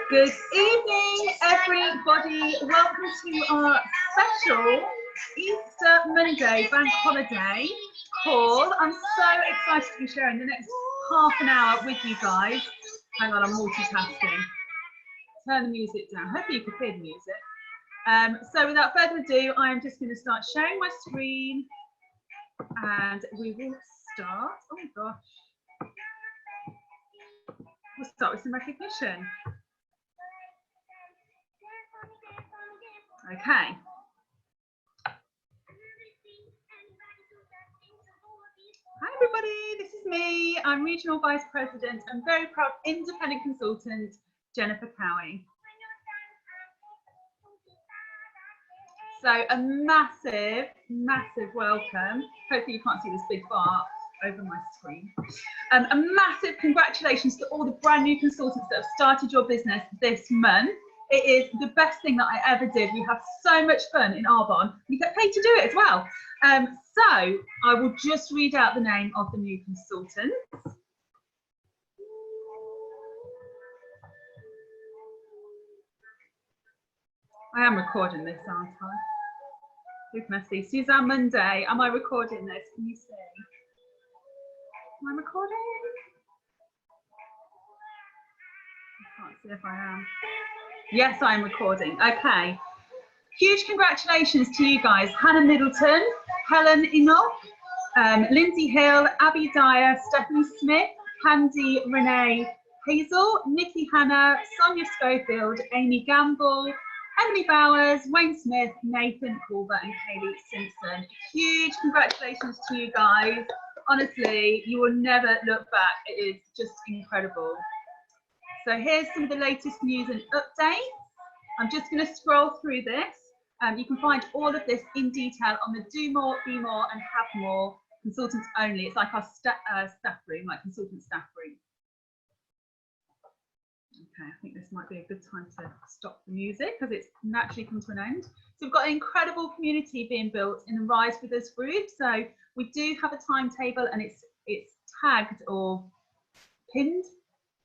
Good evening, everybody. Welcome to our special Easter Monday bank holiday call. I'm so excited to be sharing the next half an hour with you guys. Hang on, I'm multitasking. Turn the music down. Hopefully you can hear the music. So without further ado, I am just going to start sharing my screen and we will start. Oh my gosh. We'll start with some recognition. Okay. Hi everybody, this is me. I'm Regional Vice President and very proud independent consultant, Jennifer Cowie. So a massive, massive welcome. Hopefully you can't see this big bar over my screen. A massive congratulations to all the brand new consultants that have started your business this month. It is the best thing that I ever did. We have so much fun in Arbonne. You get paid to do it as well. So I will just read out the name of the new consultants. I am recording this, aren't I? Who can I see? Suzanne Monday. Am I recording this? Can you see? Am I recording? I can't see if I am. Yes, I'm recording. Okay. Huge congratulations to you guys. Hannah Middleton, Helen Enoch, Lindsay Hill, Abby Dyer, Stephanie Smith, Candy Renee Hazel, Nikki Hannah, Sonia Schofield, Amy Gamble, Emily Bowers, Wayne Smith, Nathan Culver and Kaylee Simpson. Huge congratulations to you guys. Honestly, you will never look back. It is just incredible. So here's some of the latest news and updates. I'm just going to scroll through this. You can find all of this in detail on the Do More, Be More and Have More consultants only. It's like our staff room, like consultant staff room. Okay, I think this might be a good time to stop the music because it's naturally come to an end. So we've got an incredible community being built in the Rise With Us group. So we do have a timetable and it's tagged or pinned.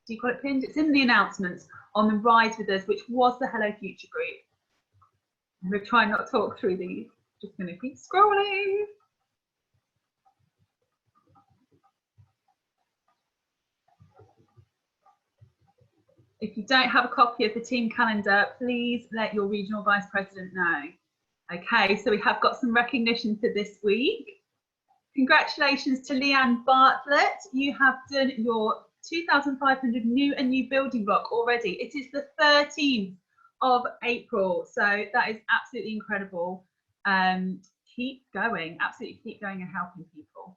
Do you call it pinned? It's in the announcements on the Rise With Us, which was the Hello Future group. We're trying not to talk through these. Just going to keep scrolling. If you don't have a copy of the team calendar, please let your regional vice president know. Okay, so we have got some recognition for this week. Congratulations to Leanne Bartlett. You have done your 2,500 new and new building block already. It is the 13th of April, so that is absolutely incredible. Keep going, absolutely keep going and helping people.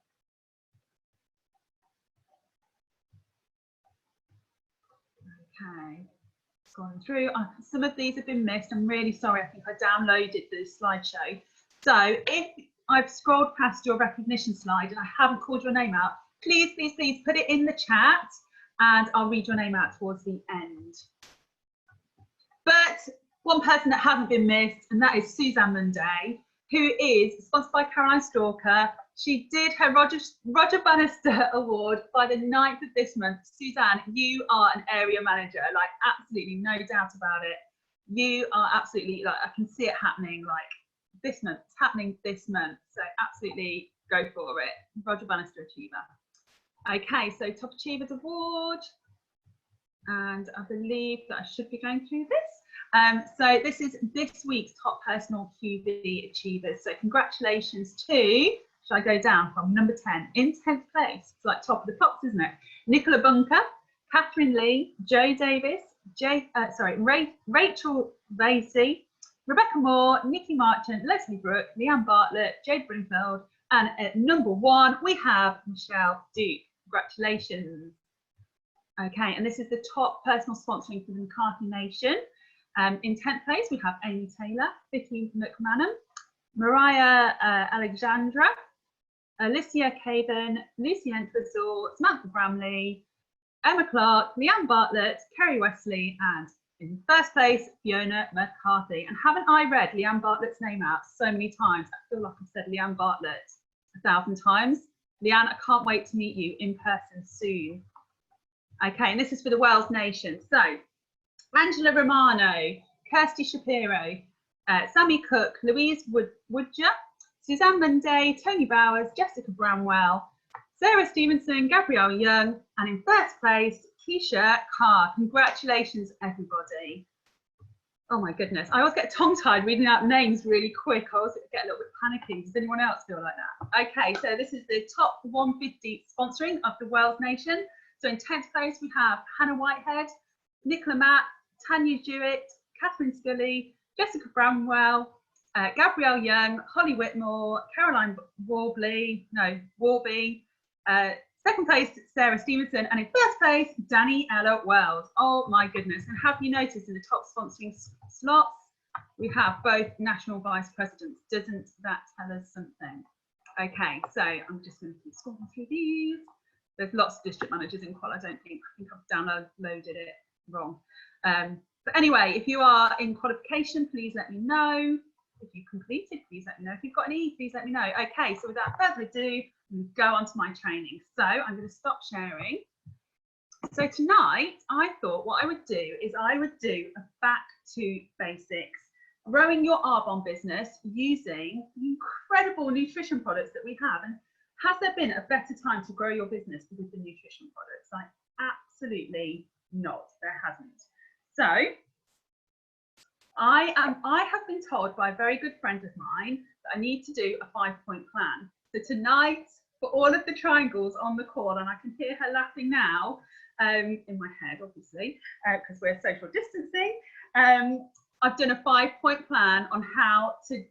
Okay, scrolling through. Some of these have been missed. I'm really sorry. I think I downloaded the slideshow. So if I've scrolled past your recognition slide and I haven't called your name out, please, please, please put it in the chat and I'll read your name out towards the end. But one person that hasn't been missed, and that is Suzanne Monday, who is sponsored by Caroline Stalker. She did her Roger Bannister Award by the 9th of this month. Suzanne, you are an area manager, like absolutely no doubt about it. You are absolutely, like, I can see it happening like this month. It's happening this month. So absolutely go for it. Roger Bannister Achiever. Okay, so Top Achievers Award. And I believe that I should be going through this. So this is this week's Top Personal QB Achievers. So congratulations to, should I go down from number 10? In 10th place, it's like top of the tops, isn't it? Nicola Bunker, Catherine Lee, Joe Davis, Rachel Vasey, Rebecca Moore, Nikki Marchant, Leslie Brooke, Leanne Bartlett, Jade Brimfield, and at number 1 we have Michelle Duke. Congratulations. Okay, and this is the top personal sponsoring for the McCarthy Nation. In 10th place, we have Amy Taylor, Vicky McManam, Mariah Alexandra, Alicia Caven, Lucy Entwistle, Samantha Bramley, Emma Clark, Leanne Bartlett, Kerry Wesley, and in first place, Fiona McCarthy. And haven't I read Leanne Bartlett's name out so many times? I feel like I've said Leanne Bartlett 1,000 times. Leanne, I can't wait to meet you in person soon. Okay, and this is for the Wales Nation. So Angela Romano, Kirsty Shapiro, Sammy Cook, Louise Woodger, Suzanne Monday, Tony Bowers, Jessica Bramwell, Sarah Stevenson, Gabrielle Young, and in first place, Keisha Carr. Congratulations, everybody. Oh my goodness, I always get tongue-tied reading out names really quick. I always get a little bit panicky. Does anyone else feel like that? Okay, so this is the top 150 sponsoring of the Wells Nation. So in 10th place, we have Hannah Whitehead, Nicola Matt, Tanya Jewett, Catherine Scully, Jessica Bramwell, Gabrielle Young, Holly Whitmore, Caroline Warby, second place, Sarah Stevenson, and in first place, Danny Ella Wells. Oh my goodness. And have you noticed in the top sponsoring slots, we have both national vice presidents. Doesn't that tell us something? Okay, so I'm just going to keep scrolling through these. There's lots of district managers in qual. I think I've downloaded it wrong. But anyway, if you are in qualification, please let me know. If you completed, please let me know. If you've got any, please let me know. Okay, so without further ado, go on to my training. So I'm going to stop sharing. So tonight, I thought what I would do is I would do a back to basics, growing your Arbonne business using the incredible nutrition products that we have. And has there been a better time to grow your business with the nutrition products? Like, absolutely not, there hasn't. So I have been told by a very good friend of mine that I need to do a 5-point plan. So tonight, for all of the triangles on the call, and I can hear her laughing now in my head, obviously, because we're social distancing, I've done a 5-point plan on how to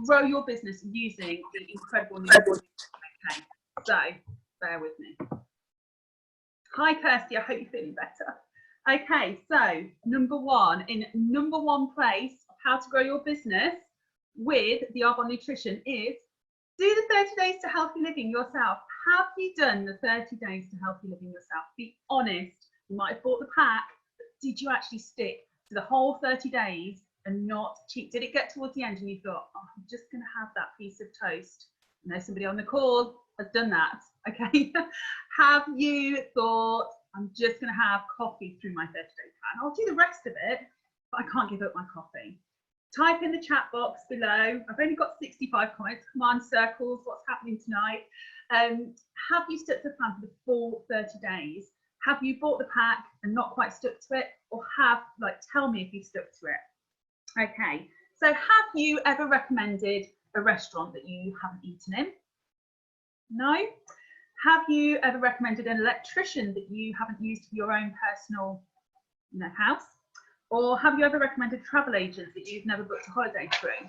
grow your business using the incredible new. Okay, so bear with me. Hi, Kirsty, I hope you're feeling better. Okay, so number one place of how to grow your business with the Arbonne Nutrition is do the 30 days to healthy living yourself. Have you done the 30 days to healthy living yourself? Be honest. You might have bought the pack, but did you actually stick to the whole 30 days and not cheat? Did it get towards the end and you thought, oh, I'm just going to have that piece of toast? I know somebody on the call has done that. Okay. Have you thought, I'm just going to have coffee through my 30-day plan? I'll do the rest of it, but I can't give up my coffee. Type in the chat box below. I've only got 65 comments. Come on, circles, what's happening tonight? Have you stuck to the plan for the full 30 days? Have you bought the pack and not quite stuck to it? Or tell me if you stuck to it. Okay, so have you ever recommended a restaurant that you haven't eaten in? No? Have you ever recommended an electrician that you haven't used for your own personal house? Or have you ever recommended travel agents that you've never booked a holiday through?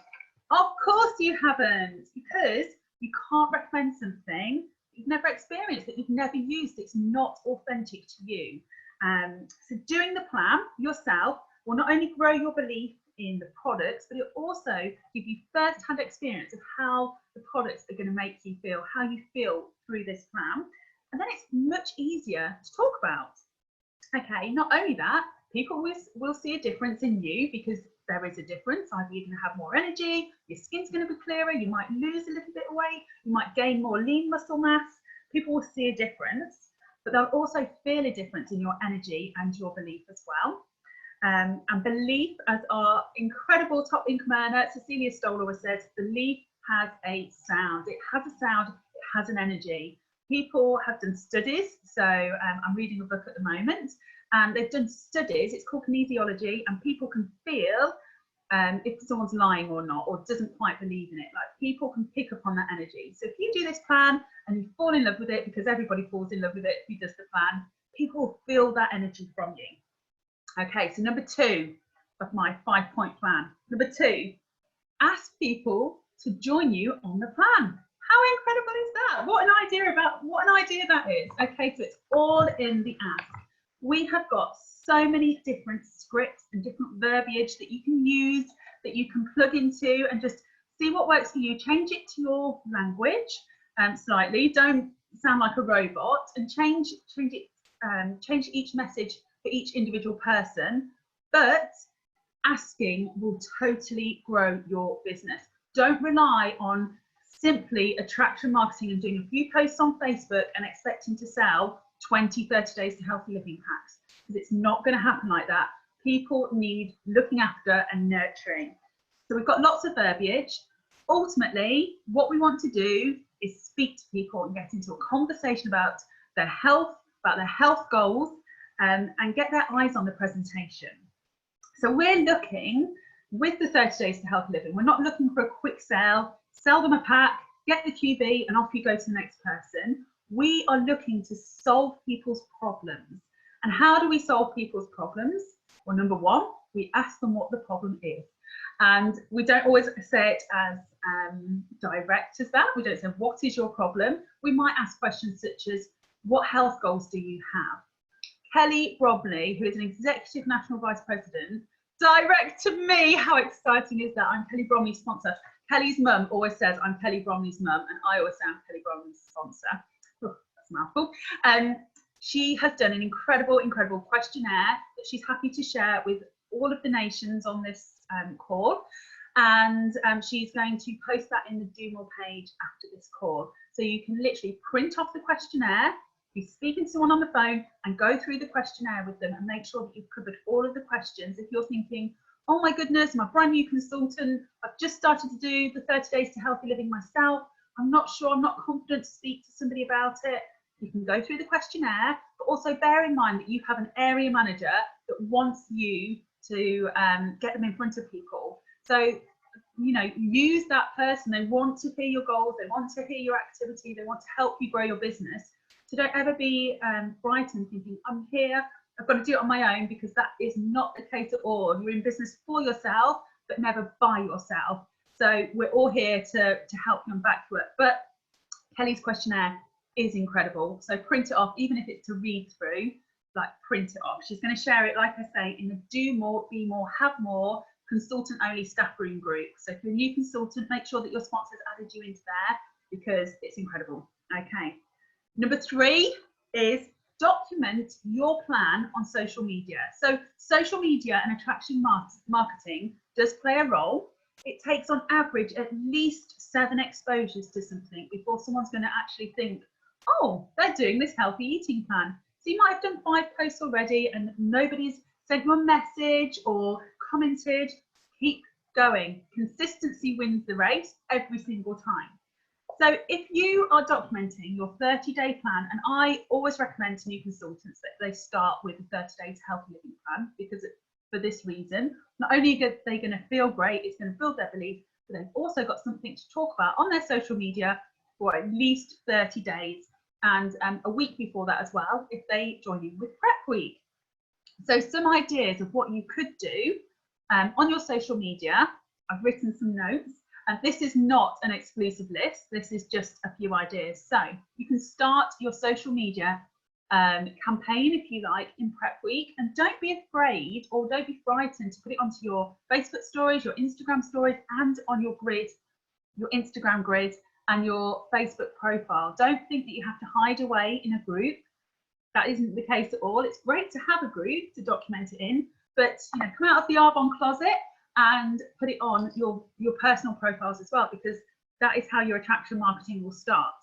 Of course you haven't, because you can't recommend something you've never experienced, that you've never used. It's not authentic to you. So doing the plan yourself will not only grow your belief in the products, but it'll also give you first-hand experience of how the products are going to make you feel, how you feel through this plan. And then it's much easier to talk about. Okay, not only that, people will see a difference in you, because there is a difference. Either you're going to have more energy, your skin's going to be clearer, you might lose a little bit of weight, you might gain more lean muscle mass. People will see a difference, but they'll also feel a difference in your energy and your belief as well. And belief, as our incredible top income earner Cecilia Stoller has said, belief has a sound. It has a sound, it has an energy. People have done studies, so I'm reading a book at the moment, and they've done studies, it's called kinesiology, and people can feel if someone's lying or not, or doesn't quite believe in it. Like, people can pick up on that energy. So if you do this plan and you fall in love with it, because everybody falls in love with it if he does the plan, people will feel that energy from you. Okay, so number 2 of my 5-point plan. Number 2, ask people to join you on the plan. How incredible is that? What an idea that is. Okay, so it's all in the ask. We have got so many different scripts and different verbiage that you can use, that you can plug into, and just see what works for you. Change it to your language slightly. Don't sound like a robot, and change each message for each individual person. But asking will totally grow your business. Don't rely on simply attraction marketing and doing a few posts on Facebook and expecting to sell 20, 30 days to healthy living packs, because it's not going to happen like that. People need looking after and nurturing. So we've got lots of verbiage. Ultimately, what we want to do is speak to people and get into a conversation about their health goals, and get their eyes on the presentation. So we're looking, with the 30 Days to Healthy Living, we're not looking for a quick sell them a pack, get the QB and off you go to the next person. We are looking to solve people's problems. And how do we solve people's problems? Well, number one, we ask them what the problem is. And we don't always say it as direct as that. We don't say, what is your problem? We might ask questions such as, what health goals do you have? Kelly Bromley, who is an Executive National Vice President, direct to me. How exciting is that? I'm Kelly Bromley's sponsor. Kelly's mum always says I'm Kelly Bromley's mum, and I always say I'm Kelly Bromley's sponsor. Oh, that's a mouthful. She has done an incredible questionnaire that she's happy to share with all of the nations on this call. And she's going to post that in the Do More page after this call. So you can literally print off the questionnaire, be speaking to someone on the phone and go through the questionnaire with them and make sure that you've covered all of the questions. If you're thinking, oh my goodness, I'm a brand new consultant, I've just started to do the 30 Days to Healthy Living myself, I'm not sure, I'm not confident to speak to somebody about it, you can go through the questionnaire, but also bear in mind that you have an area manager that wants you to get them in front of people. So, you know, use that person. They want to hear your goals, they want to hear your activity, they want to help you grow your business. So don't ever be frightened thinking, I'm here, I've got to do it on my own, because that is not the case at all. You're in business for yourself, but never by yourself. So we're all here to help you and back you up. But Kelly's questionnaire is incredible. So print it off, even if it's to read through, like print it off. She's going to share it, like I say, in the Do More, Be More, Have More consultant only staff room group. So if you're a new consultant, make sure that your sponsors added you into there, because it's incredible. Okay. Number 3 is document your plan on social media. So social media and attraction marketing does play a role. It takes on average at least 7 exposures to something before someone's going to actually think, oh, they're doing this healthy eating plan. So you might have done 5 posts already and nobody's sent you a message or commented. Keep going. Consistency wins the race every single time. So if you are documenting your 30-day plan, and I always recommend to new consultants that they start with a 30-day healthy living plan, because for this reason, not only are they going to feel great, it's going to build their belief, but they've also got something to talk about on their social media for at least 30 days, and a week before that as well, if they join in with Prep Week. So some ideas of what you could do on your social media. I've written some notes. And this is not an exclusive list. This is just a few ideas. So you can start your social media campaign, if you like, in Prep Week. And don't be afraid or don't be frightened to put it onto your Facebook stories, your Instagram stories, and on your grid, your Instagram grid and your Facebook profile. Don't think that you have to hide away in a group. That isn't the case at all. It's great to have a group to document it in, but you know, come out of the Arbonne closet and put it on your personal profiles as well, because that is how your attraction marketing will start.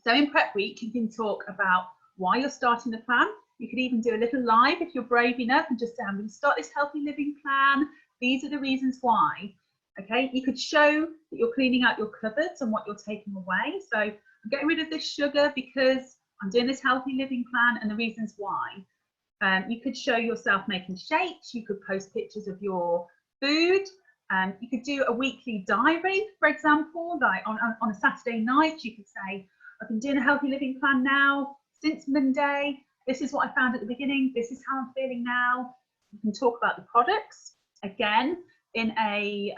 So in Prep Week, you can talk about why you're starting the plan. You could even do a little live if you're brave enough and just say, I'm going to start this healthy living plan. These are the reasons why. Okay, you could show that you're cleaning out your cupboards and what you're taking away. So I'm getting rid of this sugar because I'm doing this healthy living plan and the reasons why. You could show yourself making shakes. You could post pictures of your food. You could do a weekly diary, for example, like on a Saturday night. You could say, I've been doing a healthy living plan now since Monday. This is what I found at the beginning. This is how I'm feeling now. You can talk about the products. Again, in a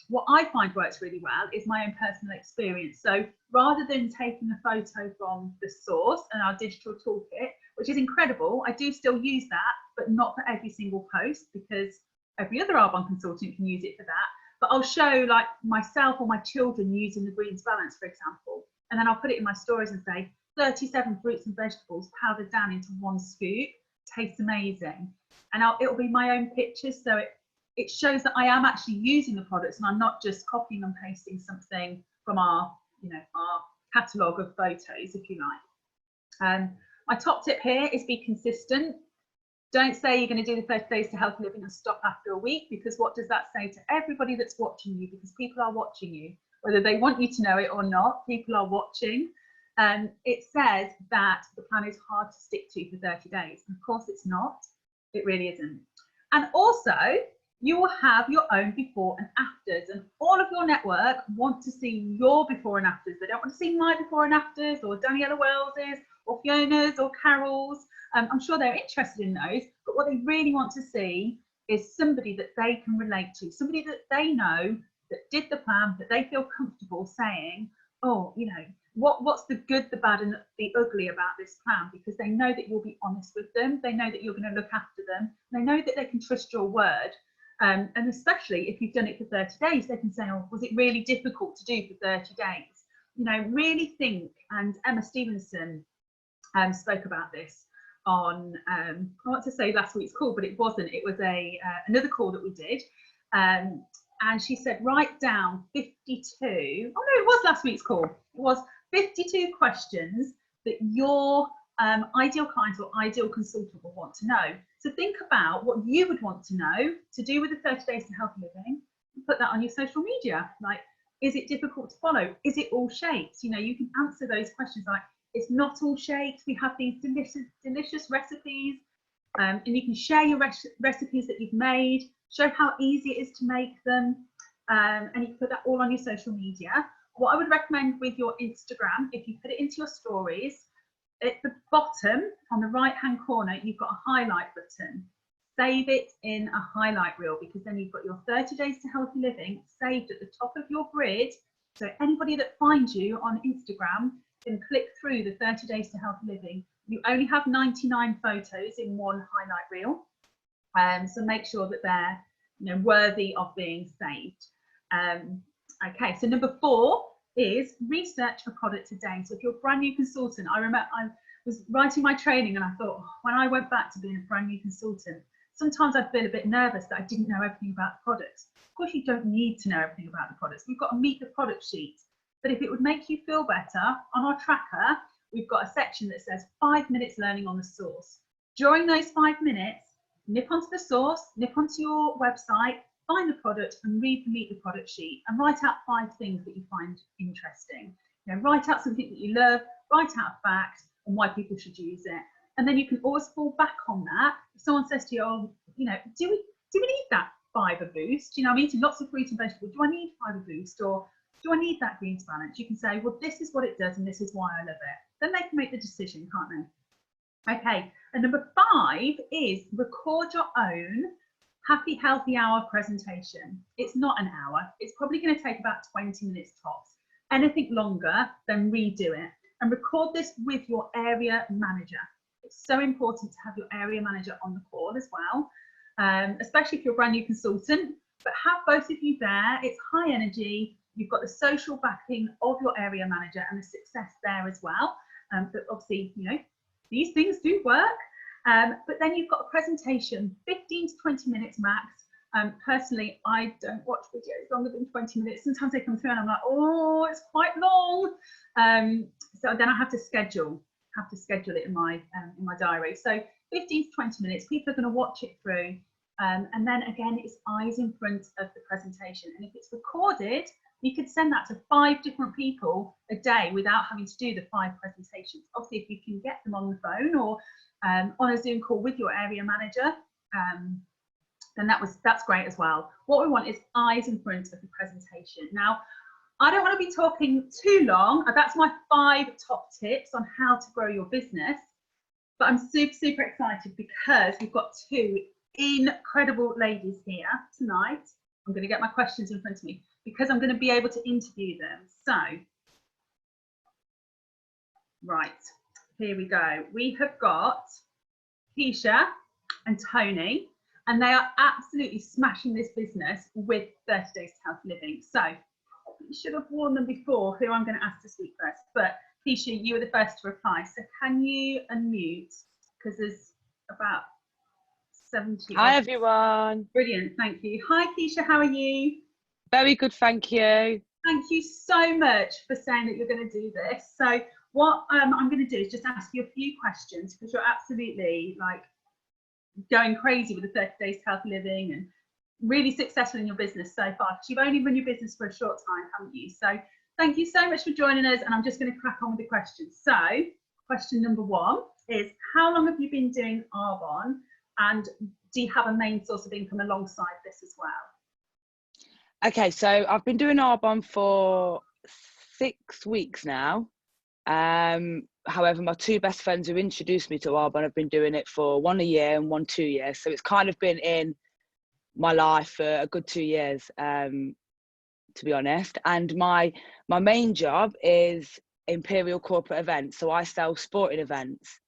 what I find works really well is my own personal experience. So rather than taking a photo from the source and our digital toolkit, which is incredible, I do still use that, but not for every single post, because every other Arbonne consultant can use it for that. But I'll show like myself or my children using the Greens Balance, for example, and then I'll put it in my stories and say 37 fruits and vegetables powdered down into 1 scoop, tastes amazing. And it'll be my own pictures, so it shows that I am actually using the products and I'm not just copying and pasting something from our catalogue of photos, if you like. My top tip here is be consistent. Don't say you're going to do the 30 days to healthy living and stop after a week, because what does that say to everybody that's watching you? Because people are watching you, whether they want you to know it or not, people are watching. It says that the plan is hard to stick to for 30 days. And of course it's not, it really isn't. And also, you will have your own before and afters, and all of your network want to see your before and afters. They don't want to see my before and afters, or Daniela Wells's, or Fiona's, or Carol's. I'm sure they're interested in those, but what they really want to see is somebody that they can relate to, somebody that they know that did the plan, that they feel comfortable saying, oh, you know, what's the good, the bad, and the ugly about this plan, because they know that you'll be honest with them, they know that you're going to look after them, they know that they can trust your word. And especially if you've done it for 30 days, they can say, oh, was it really difficult to do for 30 days? You know, really think, and Emma Stevenson spoke about this on, I want to say last week's call, but it wasn't. It was another call that we did. And she said, write down 52, oh no, it was last week's call. It was 52 questions that your ideal client or ideal consultant will want to know. So think about what you would want to know to do with the 30 days to healthy living, and put that on your social media. Like, is it difficult to follow? Is it all shapes? You know, you can answer those questions like, it's not all shapes. We have these delicious recipes, and you can share your recipes that you've made, show how easy it is to make them, and you can put that all on your social media. What I would recommend with your Instagram, if you put it into your stories, at the bottom on the right hand corner, you've got a highlight button. Save it in a highlight reel, because then you've got your 30 days to healthy living saved at the top of your grid. So anybody that finds you on Instagram can click through the 30 days to healthy living. You only have 99 photos in one highlight reel, so make sure that they're, you know, worthy of being saved. Okay, so number 4 is research a product today. So if you're a brand new consultant, I remember I was writing my training and I thought, oh, when I went back to being a brand new consultant, sometimes I'd feel a bit nervous that I didn't know everything about the products. Of course, you don't need to know everything about the products. We've got to meet the product sheet. But if it would make you feel better, on our tracker, we've got a section that says 5 minutes learning on the source. During those 5 minutes, nip onto the source, nip onto your website, find the product and read the meet the product sheet, and write out 5 things that you find interesting. You know, write out something that you love, write out a fact and why people should use it. And then you can always fall back on that. If someone says to you, oh, you know, do we need that fibre boost? You know, I'm eating lots of fruit and vegetables. Do I need fibre boost, or do I need that greens balance? You can say, well, this is what it does and this is why I love it. Then they can make the decision, can't they? Okay, and number 5 is record your own happy healthy hour presentation. It's not an hour. It's probably going to take about 20 minutes tops. Anything longer, then redo it. And record this with your area manager. It's so important to have your area manager on the call as well, especially if you're a brand new consultant, but have both of you there. It's high energy. You've got the social backing of your area manager and the success there as well. But obviously, you know, these things do work. But then you've got a presentation, 15 to 20 minutes max. Personally, I don't watch videos longer than 20 minutes. Sometimes they come through and I'm like, oh, it's quite long. So then I have to schedule it in my diary. So 15 to 20 minutes, people are going to watch it through. And then again, it's eyes in front of the presentation. And if it's recorded, you could send that to 5 different people a day without having to do the 5 presentations. Obviously, if you can get them on the phone or on a Zoom call with your area manager, then that's great as well. What we want is eyes in front of the presentation. Now, I don't want to be talking too long. That's my 5 top tips on how to grow your business. But I'm super, super excited because we've got 2 incredible ladies here tonight. I'm going to get my questions in front of me because I'm going to be able to interview them. So, right, here we go. We have got Keisha and Tony, and they are absolutely smashing this business with 30 Days to Healthy Living. So, I should have warned them before who I'm going to ask to speak first. But Keisha, you were the first to reply. So, can you unmute? Because there's about 70. Hi, everyone. Brilliant, thank you. Hi, Keisha, how are you? Very good, thank you. Thank you so much for saying that you're going to do this. So what I'm going to do is just ask you a few questions because you're absolutely like going crazy with the 30 Days to Healthy Living and really successful in your business so far, because you've only run your business for a short time, haven't you? So thank you so much for joining us, and I'm just going to crack on with the questions. So question number 1 is, how long have you been doing Arbonne, and do you have a main source of income alongside this as well? Okay, so I've been doing Arbonne for 6 weeks now. However, my 2 best friends who introduced me to Arbonne have been doing it for 1 a year and 1 2 years. So it's kind of been in my life for a good 2 years, to be honest. And my main job is Imperial Corporate Events. So I sell sporting events.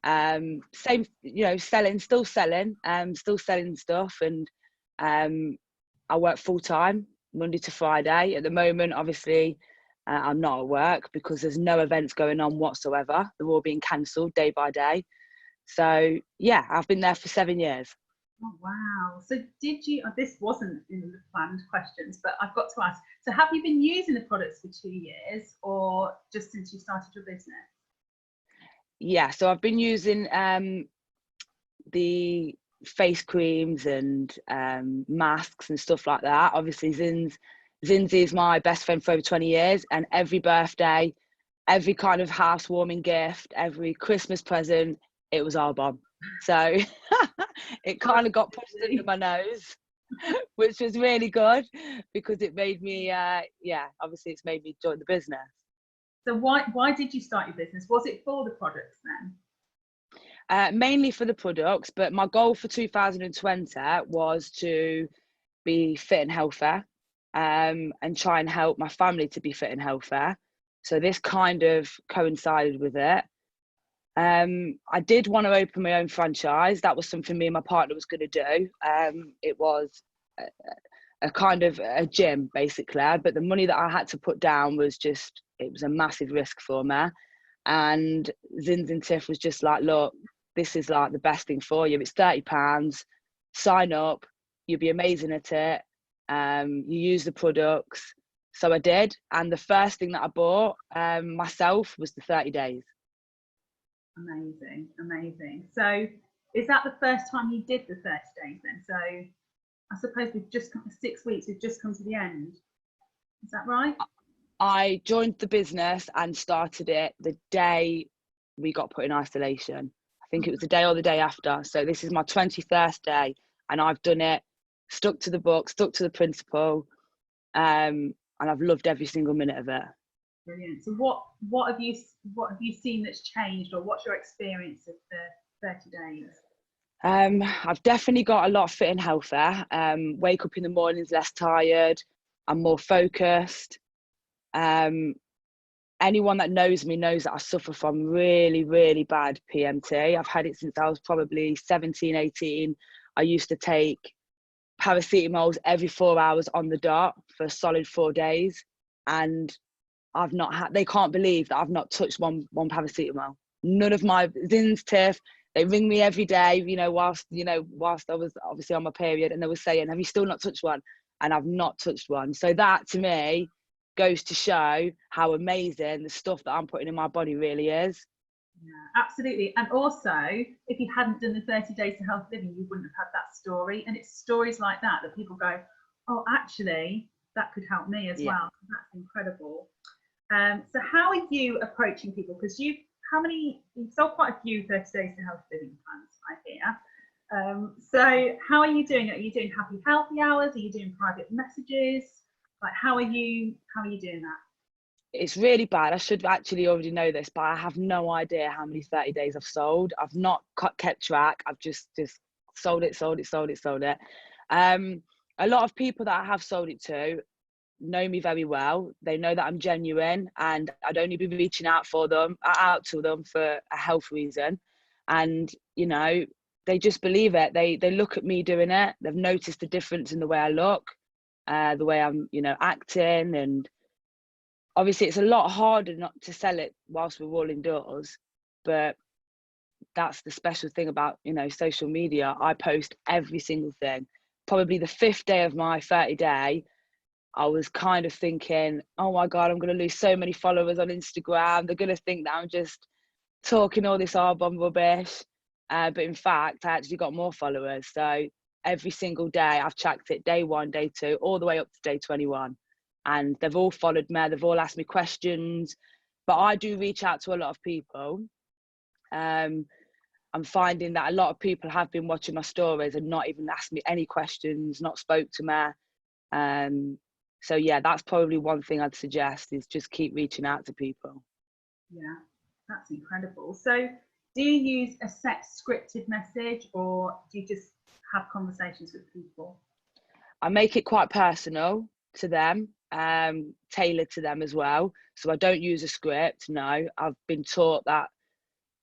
Same, still selling stuff. And I work full time, Monday to Friday. At the moment, obviously, I'm not at work because there's no events going on whatsoever. They're all being cancelled day by day. So yeah, I've been there for 7 years. Oh, wow. So did you, this wasn't in the planned questions, but I've got to ask, so have you been using the products for 2 years, or just since you started your business? Yeah, so I've been using the face creams and masks and stuff like that. Obviously, Zinzi is my best friend for over 20 years, and every birthday, every kind of housewarming gift, every Christmas present, it was Arbonne. So it kind of got pushed under my nose, which was really good because it made me, obviously it's made me join the business. So why did you start your business? Was it for the products then? Mainly for the products, but my goal for 2020 was to be fit and healthy, and try and help my family to be fit and healthy. So this kind of coincided with it. I did want to open my own franchise. That was something me and my partner was going to do. It was a kind of a gym basically, but the money that I had to put down was it was a massive risk for me. And Zins and Tiff was just like, look, this is like the best thing for you. It's £30, sign up, you'll be amazing at it. You use the products. So I did. And the first thing that I bought myself was the 30 days. Amazing, amazing. So is that the first time you did the 30 days then? So I suppose we've just come 6 weeks, we've just come to the end. Is that right? I joined the business and started it the day we got put in isolation. I think it was the day or the day after. So this is my 21st day, and I've done it, stuck to the book, stuck to the principle, and I've loved every single minute of it. Brilliant. So what have you seen that's changed, or what's your experience of the 30 days? I've definitely got a lot fit and healthy. Wake up in the mornings less tired. I'm more focused. Anyone that knows me knows that I suffer from really, really bad PMT. I've had it since I was probably 17, 18. I used to take paracetamols every 4 hours on the dot for a solid 4 days. And they can't believe that I've not touched one paracetamol. None of my Zins, Tiff, they ring me every day, whilst I was obviously on my period, and they were saying, have you still not touched one? And I've not touched one. So that to me goes to show how amazing the stuff that I'm putting in my body really is. Yeah, absolutely. And also, if you hadn't done the 30 Days to Healthy Living, you wouldn't have had that story. And it's stories like that people go, oh, actually, that could help me as well. That's incredible. So how are you approaching people? Because you've sold quite a few 30 Days to Healthy Living plans, I hear. So how are you doing it? Are you doing happy healthy hours? Are you doing private messages? Like, how are you doing that? It's really bad. I should actually already know this, but I have no idea how many 30 days I've sold. I've not kept track. I've just sold it. A lot of people that I have sold it to know me very well. They know that I'm genuine, and I'd only be reaching out to them for a health reason. And they just believe it. They look at me doing it. They've noticed the difference in the way I look, the way I'm acting. And obviously it's a lot harder not to sell it whilst we're all indoors, but that's the special thing about social media. I post every single thing. Probably the 5th day of my 30 day, I was kind of thinking, oh my God, I'm going to lose so many followers on Instagram. They're going to think that I'm just talking all this Arbonne rubbish. but in fact, I actually got more followers. So every single day I've tracked it, day 1, day 2, all the way up to day 21. And they've all followed me, they've all asked me questions, but I do reach out to a lot of people. I'm finding that a lot of people have been watching my stories and not even asked me any questions, not spoke to me. So yeah, that's probably one thing I'd suggest, is just keep reaching out to people. Yeah, that's incredible. So do you use a set scripted message, or do you just have conversations with people? I make it quite personal to them, tailored to them as well. So I don't use a script. No, I've been taught that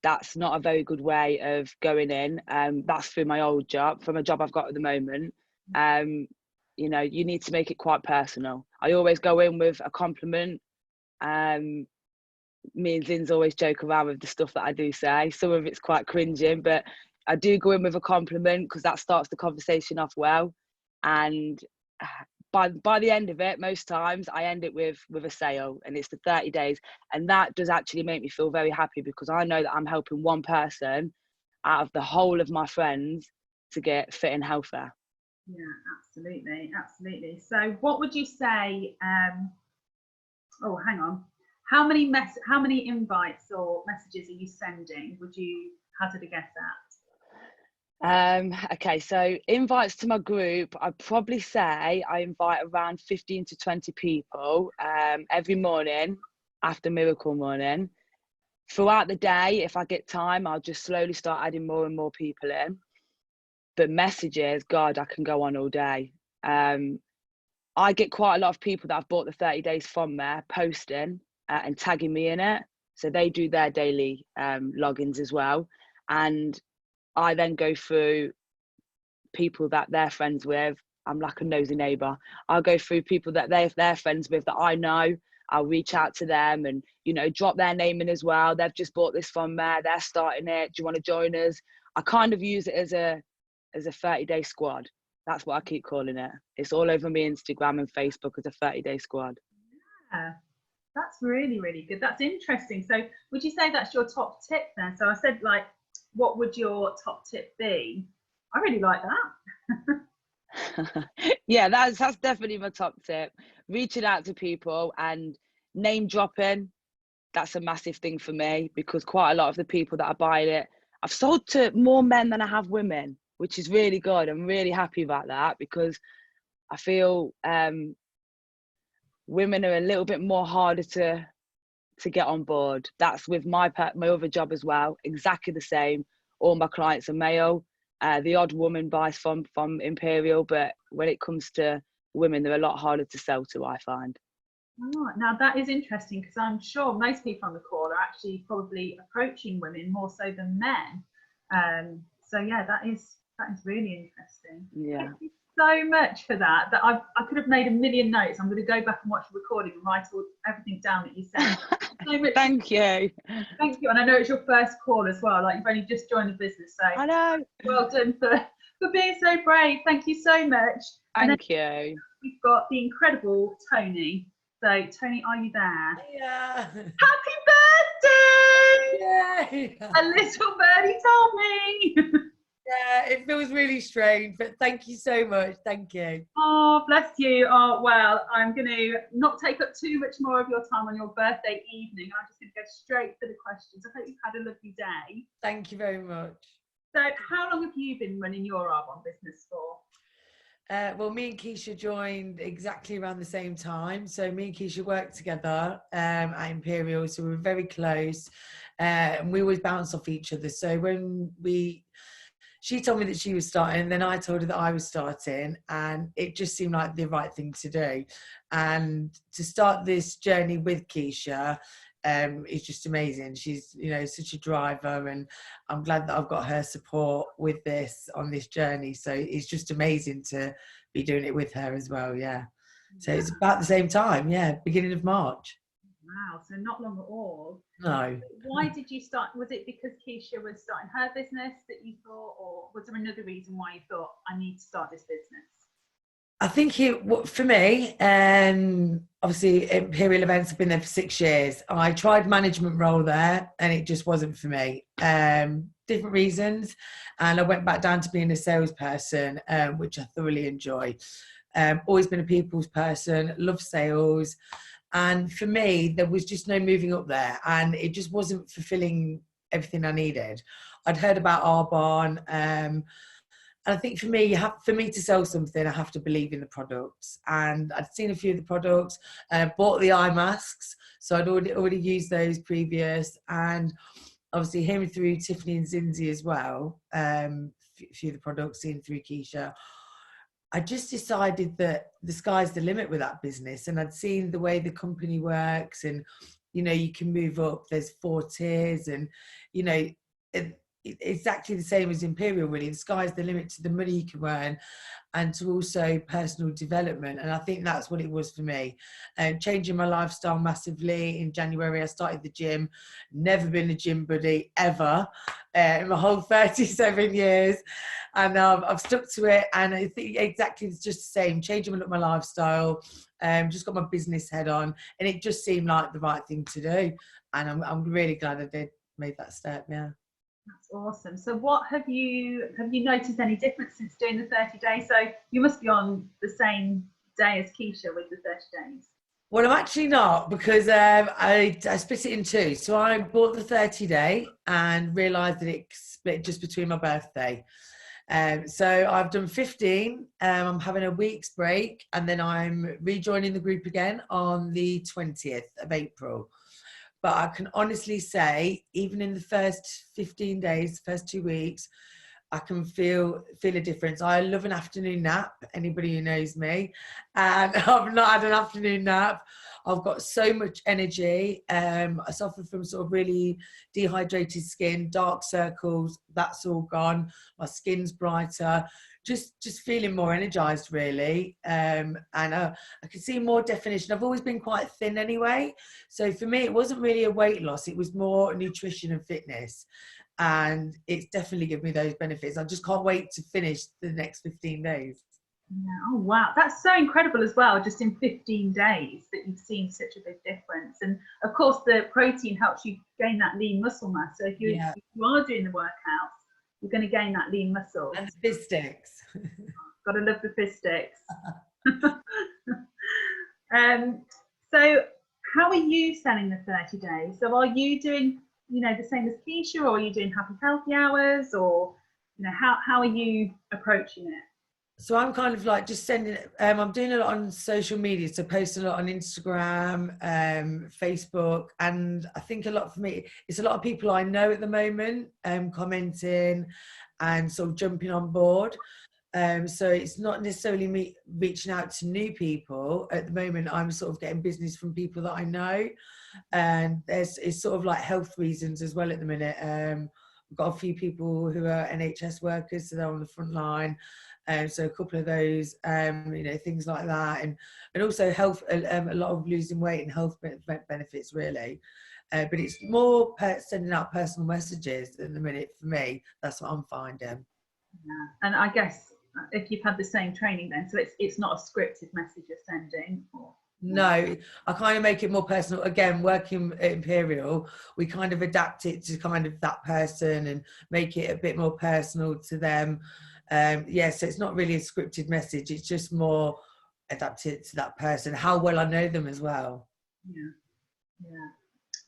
that's not a very good way of going in. That's through my old job, from a job I've got at the moment. You know, you need to make it quite personal. I always go in with a compliment. Me and Zin's always joke around with the stuff that I do say. Some of it's quite cringing, but I do go in with a compliment because that starts the conversation off well. And by the end of it, most times I end it with a sale, and it's the 30 days. And that does actually make me feel very happy, because I know that I'm helping one person out of the whole of my friends to get fit and healthier. Yeah, absolutely, absolutely. So what would you say, oh, hang on. How many invites or messages are you sending? Would you hazard a guess at? Okay, so invites to my group, I'd probably say I invite around 15 to 20 people every morning after Miracle Morning. Throughout the day, if I get time, I'll just slowly start adding more and more people in. But messages, God, I can go on all day. I get quite a lot of people that have bought the 30 days from there posting and tagging me in it. So they do their daily logins as well. And I then go through people that they're friends with. I'm like a nosy neighbour. I'll go through people that they're friends with that I know. I'll reach out to them and, you know, drop their name in as well. They've just bought this from there. They're starting it. Do you want to join us? I kind of use it as a 30-day squad. That's what I keep calling it. It's all over my Instagram and Facebook as a 30-day squad. Yeah, that's really, really good. That's interesting. So would you say that's your top tip then? So I said, like, what would your top tip be? I really like that. Yeah, that's definitely my top tip. Reaching out to people and name dropping, that's a massive thing for me, because quite a lot of the people that are buying it, I've sold to more men than I have women, which is really good. I'm really happy about that, because I feel women are a little bit more harder to get on board. That's with my other job as well, exactly the same. All my clients are male. The odd woman buys from Imperial, but when it comes to women, they're a lot harder to sell to, I find. Oh, now that is interesting, because I'm sure most people on the call are actually probably approaching women more so than men. So yeah, that is really interesting. Yeah. Thank you so much for that. That I could have made a million notes. I'm going to go back and watch the recording and write everything down that you said. So much. Thank you. Thank you, and I know it's your first call as well. Like, you've only just joined the business, so I know. well done for being so brave. Thank you so much. Thank you. We've got the incredible Tony. So Tony, are you there? Yeah. Happy birthday! Yay! A little birdie told me. Yeah, it feels really strange, but thank you so much. Thank you. Oh, bless you. Oh, well, I'm going to not take up too much more of your time on your birthday evening. I'm just going to go straight to the questions. I hope you've had a lovely day. Thank you very much. So how long have you been running your Arbonne business for? Well, me and Keisha joined exactly around the same time. So me and Keisha worked together at Imperial, so we were very close, and we always bounced off each other. So when she told me that she was starting, and then I told her that I was starting, and it just seemed like the right thing to do. And to start this journey with Keisha is just amazing. She's, you know, such a driver, and I'm glad that I've got her support with this on this journey. So it's just amazing to be doing it with her as well. Yeah. So it's about the same time. Yeah. Beginning of March. Wow, so not long at all. No. Why did you start? Was it because Keisha was starting her business that you thought, or was there another reason why you thought, I need to start this business? I think for me, obviously Imperial Events have been there for 6 years. I tried management role there and it just wasn't for me. Different reasons. And I went back down to being a salesperson, which I thoroughly enjoy. Always been a people's person, love sales. And for me, there was just no moving up there and it just wasn't fulfilling everything I needed. I'd heard about Arbonne, and I think for me, for me to sell something, I have to believe in the products. And I'd seen a few of the products, bought the eye masks, so I'd already used those previous, and obviously hearing through Tiffany and Zinzi as well, a few of the products seen through Keisha. I just decided that the sky's the limit with that business, and I'd seen the way the company works, and you can move up. There's 4 tiers, and exactly the same as Imperial, really. The sky's the limit to the money you can earn and to also personal development. And I think that's what it was for me. Changing my lifestyle massively. In January, I started the gym. Never been a gym buddy ever in my whole 37 years. And I've stuck to it. And I think exactly it's just the same. Changing my lifestyle. Just got my business head on. And it just seemed like the right thing to do. And I'm really glad I made that step, yeah. That's awesome. So what have you noticed any difference since doing the 30 days? So you must be on the same day as Keisha with the 30 days. Well, I'm actually not, because I split it in 2. So I bought the 30-day and realised that it split just between my birthday. So I've done 15. I'm having a week's break, and then I'm rejoining the group again on the 20th of April. But I can honestly say, even in the first 15 days, first 2 weeks, I can feel a difference. I love an afternoon nap, anybody who knows me. And I've not had an afternoon nap. I've got so much energy. I suffer from sort of really dehydrated skin, dark circles, that's all gone. My skin's brighter. Just feeling more energized, really. And I can see more definition. I've always been quite thin anyway. So for me, it wasn't really a weight loss. It was more nutrition and fitness. And it's definitely given me those benefits. I just can't wait to finish the next 15 days. Yeah. Oh, wow. That's so incredible as well, just in 15 days that you've seen such a big difference. And of course, the protein helps you gain that lean muscle mass. So if you are doing the workouts, you're going to gain that lean muscle. And the fizz sticks. Got to love the fizz sticks. So how are you selling the 30 days? So are you doing, the same as Keisha, or are you doing happy healthy hours, or, how are you approaching it? So I'm kind of like just sending it. I'm doing a lot on social media, so posting a lot on Instagram, Facebook, and I think a lot for me, it's a lot of people I know at the moment, commenting and sort of jumping on board. So it's not necessarily me reaching out to new people at the moment. I'm sort of getting business from people that I know, and it's sort of like health reasons as well at the minute. We've got a few people who are NHS workers, so they're on the front line. So a couple of those, things like that, and also health, a lot of losing weight and health benefits, really. But it's more sending out personal messages at the minute for me. That's what I'm finding. Yeah. And I guess if you've had the same training then, so it's not a scripted message you're sending? Or... No, I kind of make it more personal. Again, working at Imperial, we kind of adapt it to kind of that person and make it a bit more personal to them. So it's not really a scripted message. It's just more adapted to that person, how well I know them as well. Yeah.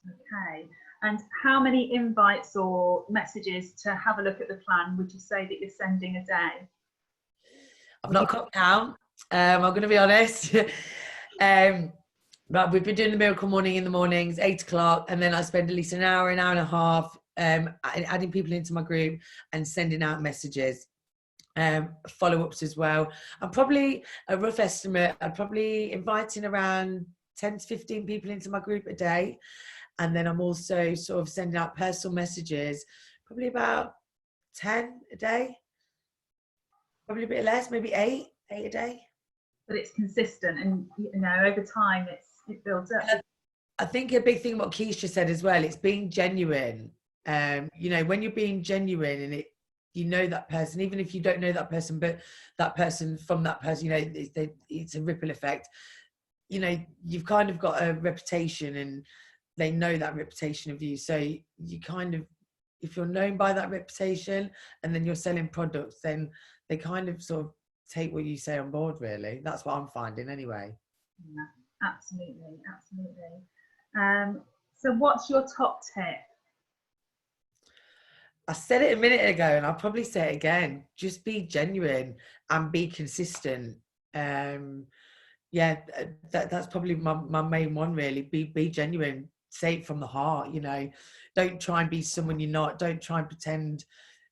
Okay. And how many invites or messages to have a look at the plan would you say that you're sending a day? I've not cut count. I'm going to be honest. But we've been doing the Miracle Morning in the mornings, 8 o'clock, and then I spend at least an hour and a half adding people into my group and sending out messages. Follow-ups as well. I'm probably, a rough estimate, I'm probably inviting around 10 to 15 people into my group a day, and then I'm also sort of sending out personal messages, probably about 10 a day, probably a bit less, maybe 8 a day. But it's consistent, and over time it builds up. I think a big thing what Keisha said as well, it's being genuine. When you're being genuine and you know that person, even if you don't know that person, but that person from that person, you know, it's a ripple effect. You know, you've kind of got a reputation and they know that reputation of you. So you kind of, if you're known by that reputation and then you're selling products, then they kind of sort of take what you say on board, really. That's what I'm finding anyway. Yeah, absolutely, absolutely. So what's your top tip? I said it a minute ago and I'll probably say it again. Just be genuine and be consistent. Yeah, that's probably my main one, really. Be genuine. Say it from the heart, you know. Don't try and be someone you're not. Don't try and pretend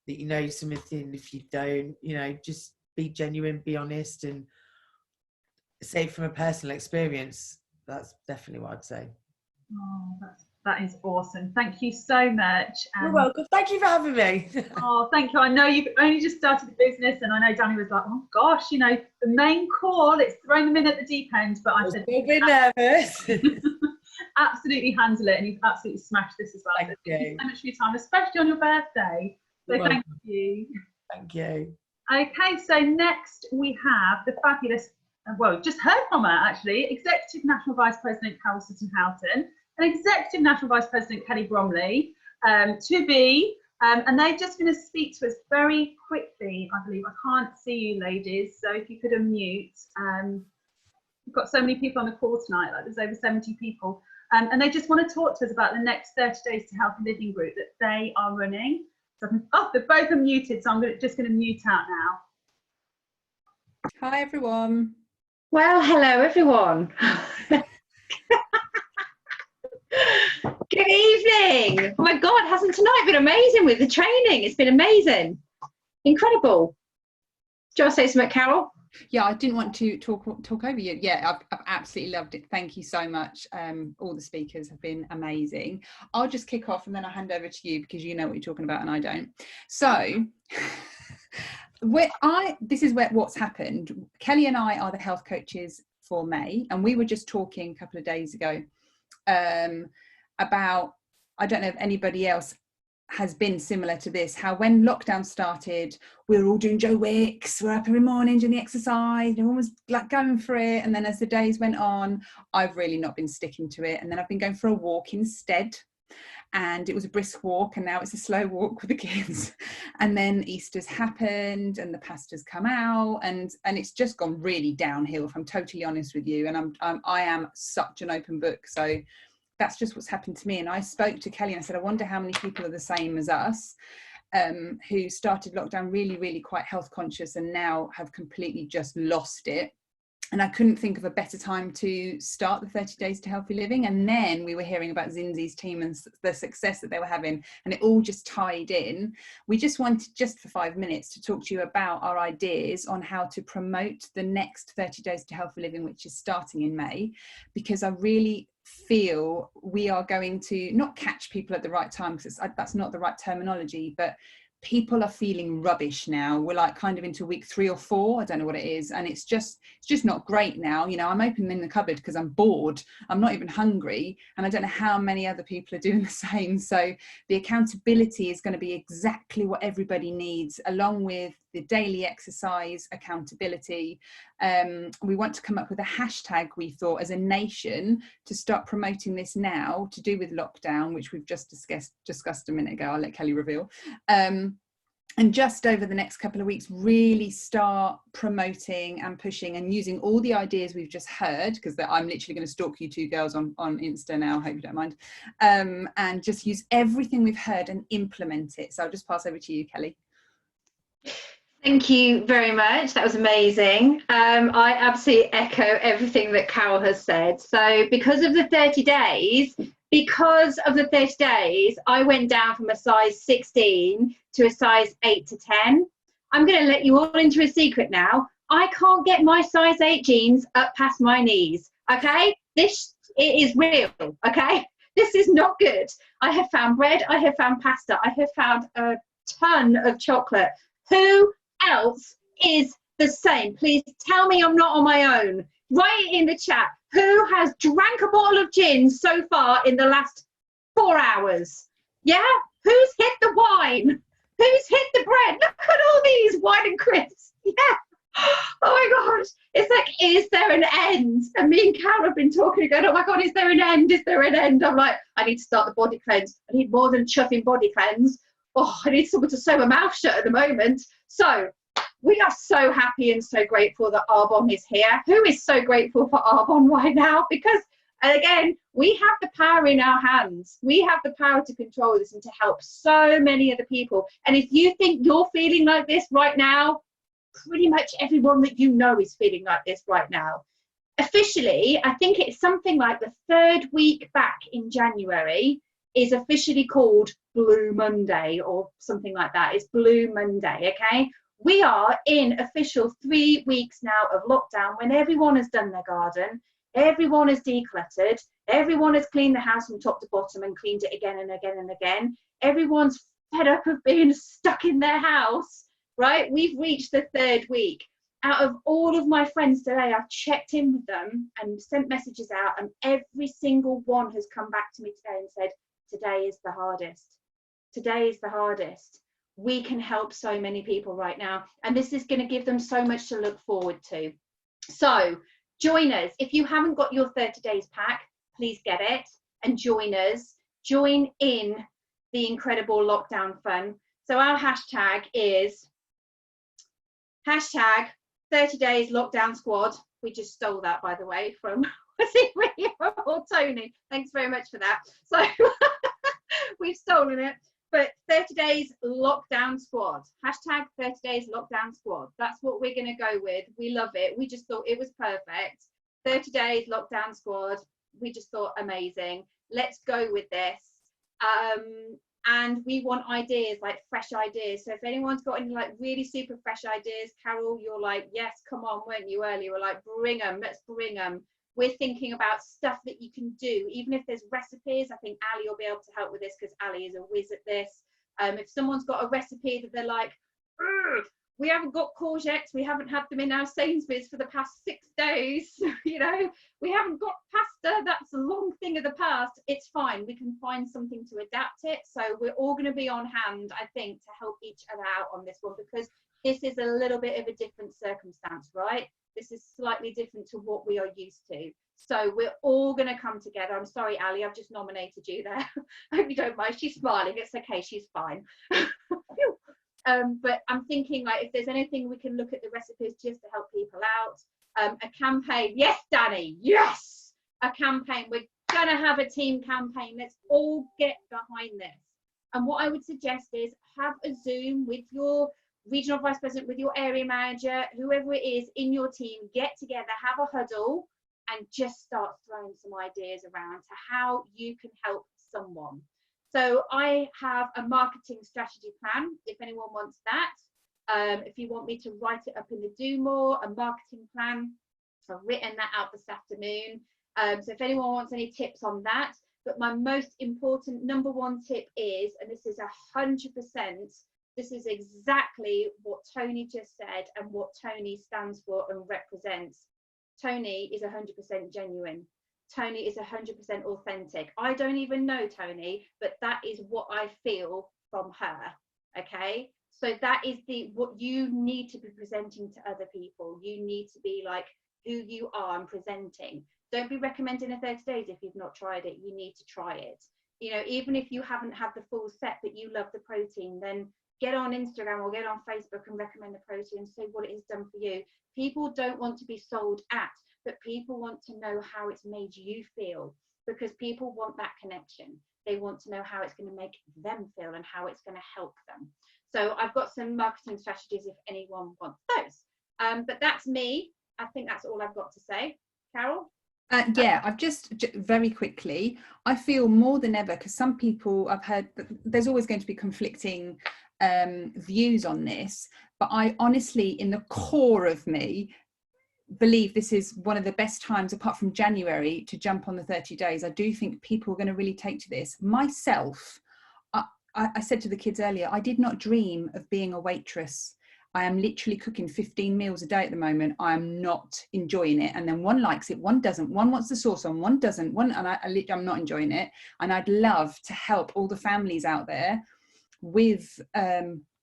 that you know something if you don't. You know, just be genuine, be honest, and say it from a personal experience. That's definitely what I'd say. Oh, that is awesome. Thank you so much. You're welcome. Thank you for having me. Oh, thank you. I know you've only just started the business, and I know Danny was like, "Oh gosh, you know, the main call, it's throwing them in at the deep end." But I said, a bit nervous. absolutely handle it, and you've absolutely smashed this as well. Thank you so much for your time, especially on your birthday. So You're thank welcome. you. Thank you. Okay, so next we have the fabulous, well, just heard from her actually, Executive National Vice President Carol Sutton-Houghton and Executive National Vice President Kelly Bromley to be, and they're just going to speak to us very quickly, I believe. I can't see you ladies, so if you could unmute. We've got so many people on the call tonight, like there's over 70 people, and they just want to talk to us about the next 30 Days to Healthy Living group that they are running. So, oh, they're both unmuted, so I'm just going to mute out now. Hi everyone. Well, hello everyone. Good evening. Oh my God, hasn't tonight been amazing with the training? It's been amazing. Incredible. Do you want to say something, Carol? Yeah, I didn't want to talk over you. Yeah, I've absolutely loved it. Thank you so much. All the speakers have been amazing. I'll just kick off and then I'll hand over to you because you know what you're talking about and I don't. So this is what's happened. Kelly and I are the health coaches for May, and we were just talking a couple of days ago about, I don't know if anybody else has been similar to this, how when lockdown started, we were all doing Joe Wicks, we're up every morning doing the exercise, everyone was like going for it. And then as the days went on, I've really not been sticking to it. And then I've been going for a walk instead. And it was a brisk walk, and now it's a slow walk with the kids. And then Easter's happened and the pasta's come out, and it's just gone really downhill, if I'm totally honest with you. And I am such an open book. So that's just what's happened to me. And I spoke to Kelly and I said, I wonder how many people are the same as us, who started lockdown really, really quite health conscious and now have completely just lost it. And I couldn't think of a better time to start the 30 Days to Healthy Living. And then we were hearing about Zinzi's team and the success that they were having, and it all just tied in. We just wanted, just for 5 minutes, to talk to you about our ideas on how to promote the next 30 Days to Healthy Living, which is starting in May, because I really feel we are going to not catch people at the right time, because that's not the right terminology, but people are feeling rubbish now. We're like kind of into week 3 or 4, I don't know what it is, and it's just not great now. You know, I'm opening the cupboard because I'm bored, I'm not even hungry, and I don't know how many other people are doing the same. So the accountability is going to be exactly what everybody needs, along with the daily exercise accountability. We want to come up with a hashtag, we thought, as a nation, to start promoting this now, to do with lockdown, which we've just discussed a minute ago. I'll let Kelly reveal. And just over the next couple of weeks, really start promoting and pushing and using all the ideas we've just heard, because I'm literally going to stalk you two girls on Insta now, hope you don't mind, and just use everything we've heard and implement it. So I'll just pass over to you, Kelly. Thank you very much. That was amazing. I absolutely echo everything that Carol has said. So because of the 30 days, I went down from a size 16 to a size 8 to 10. I'm going to let you all into a secret now. I can't get my size 8 jeans up past my knees. Okay? It is real. Okay? This is not good. I have found bread. I have found pasta. I have found a ton of chocolate. Who else is the same? Please tell me I'm not on my own. Write it in the chat. Who has drank a bottle of gin so far in the last 4 hours? Yeah? Who's hit the wine? Who's hit the bread? Look at all these wine and crisps. Yeah. Oh my gosh. It's like, is there an end? And me and Carol have been talking and going, oh my God, is there an end? Is there an end? I'm like, I need to start the body cleanse. I need more than chuffing body cleanse. Oh, I need someone to sew my mouth shut at the moment. So we are so happy and so grateful that Arbonne is here. Who is so grateful for Arbonne right now? Because, again, we have the power in our hands. We have the power to control this and to help so many other people. And if you think you're feeling like this right now, pretty much everyone that you know is feeling like this right now. Officially, I think it's something like the 3rd week back in January is officially called Blue Monday or something like that. It's Blue Monday, okay? We are in official 3 weeks now of lockdown when everyone has done their garden, everyone has decluttered, everyone has cleaned the house from top to bottom and cleaned it again and again and again. Everyone's fed up of being stuck in their house. Right, we've reached the 3rd week. Out of all of my friends today, I've checked in with them and sent messages out, and every single one has come back to me today and said, today is the hardest. Today is the hardest. We can help so many people right now, and this is going to give them so much to look forward to. So join us. If you haven't got your 30 days pack, please get it and join us. Join in the incredible lockdown fun. So our hashtag is Hashtag 30 days lockdown squad. We just stole that, by the way, from or Tony. Thanks very much for that. So we've stolen it. But 30 days lockdown squad. Hashtag 30 days lockdown squad. That's what we're going to go with. We love it. We just thought it was perfect. 30 days lockdown squad. We just thought amazing. Let's go with this. And we want ideas, like fresh ideas. So if anyone's got any like really super fresh ideas, Carol, you're like, yes, come on, weren't you earlier? We're like, bring them, let's bring them. We're thinking about stuff that you can do, even if there's recipes. I think Ali will be able to help with this because Ali is a whiz at this. If someone's got a recipe that they're like, we haven't got courgettes, we haven't had them in our Sainsbury's for the past 6 days, you know, we haven't got pasta, that's a long thing of the past, it's fine, we can find something to adapt it. So we're all going to be on hand, I think, to help each other out on this one, because this is a little bit of a different circumstance, right? This is slightly different to what we are used to. So we're all going to come together. I'm sorry, Ali, I've just nominated you there. I hope you don't mind. She's smiling. It's okay. She's fine. But I'm thinking, like, if there's anything we can look at the recipes just to help people out. A campaign. Yes, Danny. Yes. A campaign. We're going to have a team campaign. Let's all get behind this. And what I would suggest is have a Zoom with your regional vice president, with your area manager, whoever it is in your team, get together, have a huddle, and just start throwing some ideas around to how you can help someone. So I have a marketing strategy plan, if anyone wants that. If you want me to write it up in the Do More, a marketing plan, I've written that out this afternoon. So if anyone wants any tips on that, but my most important #1 tip is, and this is 100%, this is exactly what Tony just said and what Tony stands for and represents. Tony is 100% genuine. Tony is 100% authentic. I don't even know Tony, but that is what I feel from her. Okay, so that is what you need to be presenting to other people. You need to be like who you are and presenting. Don't be recommending a 30 days if you've not tried it. You need to try it. You know, even if you haven't had the full set but you love the protein, then get on Instagram or get on Facebook and recommend the protein and say what it has done for you. People don't want to be sold at, but people want to know how it's made you feel, because people want that connection. They want to know how it's going to make them feel and how it's going to help them. So I've got some marketing strategies if anyone wants those. But that's me. I think that's all I've got to say. Carol? Yeah, I've just very quickly, I feel more than ever, because some people I've heard, there's always going to be conflicting views on this, but I honestly, in the core of me, believe this is one of the best times, apart from January, to jump on the 30 days. I do think people are going to really take to this. Myself, I said to the kids earlier, I did not dream of being a waitress. I am literally cooking 15 meals a day at the moment. I am not enjoying it. And then one likes it, one doesn't. One wants the sauce on, one doesn't. And I'm not enjoying it. And I'd love to help all the families out there with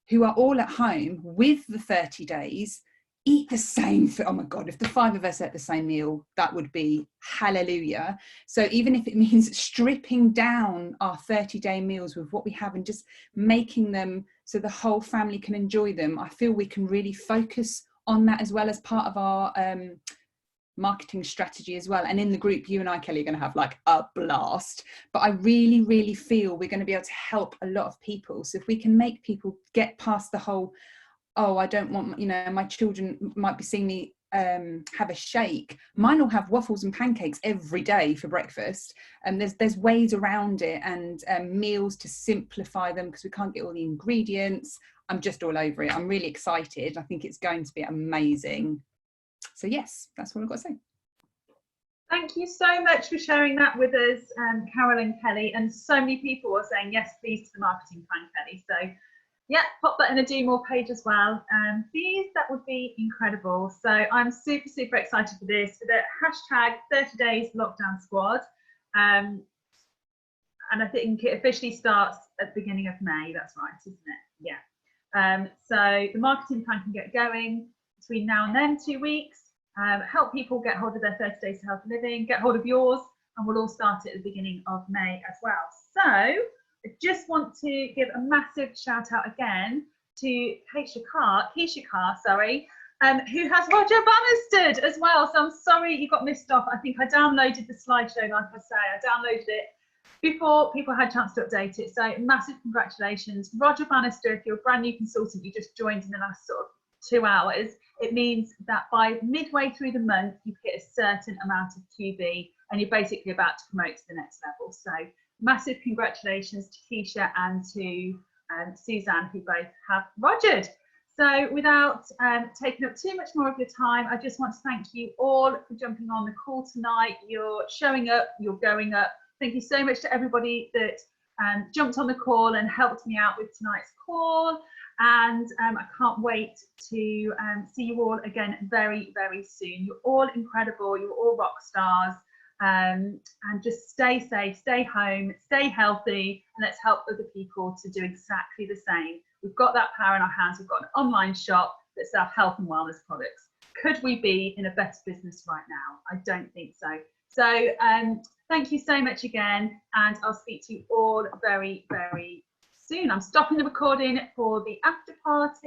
who are all at home with the 30 days, eat the same food. Oh my God, if the 5 of us ate the same meal, that would be hallelujah. So even if it means stripping down our 30-day meals with what we have and just making them so the whole family can enjoy them, I feel we can really focus on that as well as part of our marketing strategy as well. And in the group, you and I, Kelly, are going to have like a blast. But I really, really feel we're going to be able to help a lot of people. So if we can make people get past the whole, oh, I don't want, my children might be seeing me have a shake. Mine will have waffles and pancakes every day for breakfast. And there's ways around it, and meals to simplify them because we can't get all the ingredients. I'm just all over it. I'm really excited. I think it's going to be amazing. So yes, that's what I've got to say. Thank you so much for sharing that with us, Carol and Kelly. And so many people are saying yes, please, to the marketing plan, Kelly. So yeah, pop that in a Do More page as well. Please, that would be incredible. So I'm super, super excited for this, for the hashtag 30 Days Lockdown Squad. And I think it officially starts at the beginning of May. That's right, isn't it? Yeah. So the marketing plan can get going between now and then, 2 weeks. Help people get hold of their 30 Days to Healthy Living, get hold of yours, and we'll all start it at the beginning of May as well. So I just want to give a massive shout out again to Keisha Carr, who has Roger Bannistered as well. So I'm sorry you got missed off. I think I downloaded the slideshow, like I say, I downloaded it before people had a chance to update it. So massive congratulations. Roger Bannister, if you're a brand new consultant, you just joined in the last sort of 2 hours, it means that by midway through the month, you've hit a certain amount of QB and you're basically about to promote to the next level. So massive congratulations to Keisha and to Suzanne, who both have Rogered. So without taking up too much more of your time, I just want to thank you all for jumping on the call tonight. You're showing up, you're going up. Thank you so much to everybody that jumped on the call and helped me out with tonight's call. And I can't wait to see you all again very, very soon. You're all incredible. You're all rock stars. And just stay safe, stay home, stay healthy, and let's help other people to do exactly the same. We've got that power in our hands. We've got an online shop that sells health and wellness products. Could we be in a better business right now? I don't think so. So thank you so much again, and I'll speak to you all very, very soon. I'm stopping the recording for the after party.